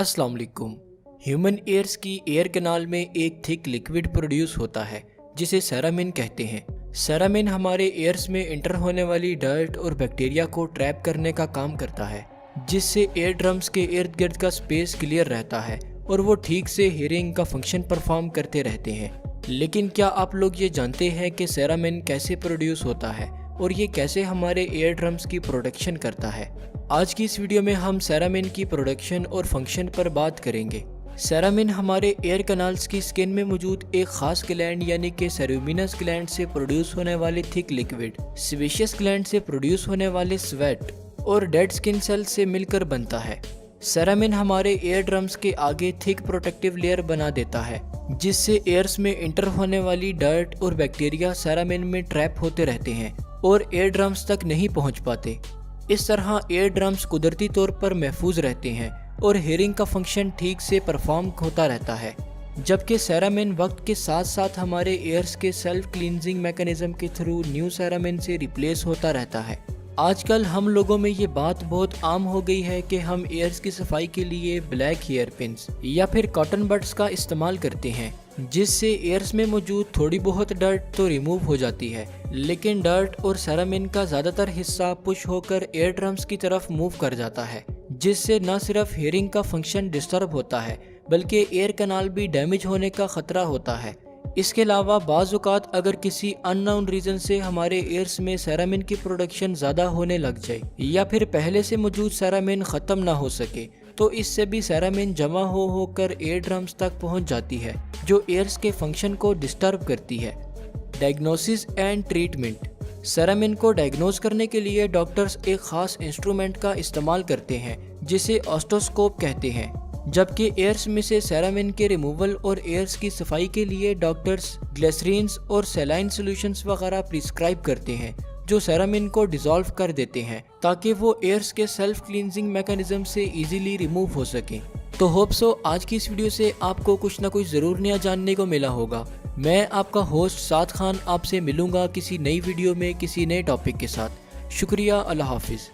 अस्सलाम वालेकुम। Human years की एयर कैनाल में एक थिक लिक्विड प्रोड्यूस होता है जिसे सेरामिन कहते हैं। सेरामिन हमारे एयर्स में इंटर होने वाली डर्ट और बैक्टीरिया को ट्रैप करने का काम करता है, जिससे एयर ड्रम्स के इर्द गिर्द का स्पेस क्लियर रहता है और वो ठीक से हीरिंग का फंक्शन परफॉर्म करते रहते हैं। लेकिन क्या आप लोग ये जानते हैं कि सेरामिन कैसे प्रोड्यूस होता है और ये कैसे हमारे एयर ड्रम्स की प्रोडक्शन करता है? आज की इस वीडियो में हम सेरामिन की प्रोडक्शन और फंक्शन पर बात करेंगे। सेरामिन हमारे एयर कैनाल्स की स्किन में मौजूद एक खास ग्लैंड यानी कि सेरुमिनस ग्लैंड से प्रोड्यूस होने वाले थिक लिक्विड, सेबेशियस ग्लैंड से प्रोड्यूस होने वाले स्वेट और डेड स्किन सेल से मिलकर बनता है। सेरामिन हमारे एयर ड्रम्स के आगे थिक प्रोटेक्टिव लेयर बना देता है, जिससे एयर्स में इंटर होने वाली डर्ट और बैक्टीरिया सेरामिन में ट्रैप होते रहते हैं और एयर ड्रम्स तक नहीं पहुंच पाते। इस तरह एयर ड्रम्स कुदरती तौर पर महफूज रहते हैं और हीरिंग का फंक्शन ठीक से परफॉर्म होता रहता है, जबकि सेरामिन वक्त के साथ साथ हमारे एयर्स के सेल्फ क्लींजिंग मैकेनिज्म के थ्रू न्यू सेरामिन से रिप्लेस होता रहता है। आजकल हम लोगों में ये बात बहुत आम हो गई है कि हम एयर्स की सफाई के लिए ब्लैक हेयर पिन्स या फिर कॉटन बड्स का इस्तेमाल करते हैं, जिससे एयर्स में मौजूद थोड़ी बहुत डर्ट तो रिमूव हो जाती है, लेकिन डर्ट और सेरामिन का ज़्यादातर हिस्सा पुश होकर एयर ड्रम्स की तरफ मूव कर जाता है, जिससे न सिर्फ हीरिंग का फंक्शन डिस्टर्ब होता है बल्कि एयर कैनाल भी डैमेज होने का खतरा होता है। इसके अलावा बाज़ औक़ात अगर किसी अननोन रीज़न से हमारे एयर्स में सेरामिन की प्रोडक्शन ज़्यादा होने लग जाए या फिर पहले से मौजूद सेरामिन ख़त्म ना हो सके, तो इससे भी सेरामिन जमा होकर एयर ड्रम्स तक पहुंच जाती है, जो एयर्स के फंक्शन को डिस्टर्ब करती है। Diagnosis and treatment. सेरामिन को डायग्नोज करने के लिए डॉक्टर्स एक ख़ास इंस्ट्रूमेंट का इस्तेमाल करते हैं जिसे ऑस्टोस्कोप कहते हैं, जबकि एयर्स में से सेरामिन के रिमूवल और एयर्स की सफाई के लिए डॉक्टर्स ग्लिसरीन्स और सलाइन सॉल्यूशंस वगैरह प्रिस्क्राइब करते हैं, जो सेरामिन को डिसॉल्व कर देते हैं ताकि वो एयर्स के सेल्फ क्लींजिंग मैकेनिज्म से इजीली रिमूव हो सके। तो होप सो आज की इस वीडियो से आपको कुछ ना कुछ ज़रूर नया जानने को मिला होगा। मैं आपका होस्ट साद खान आपसे मिलूंगा किसी नई वीडियो में किसी नए टॉपिक के साथ। शुक्रिया, अल्लाह हाफिज़।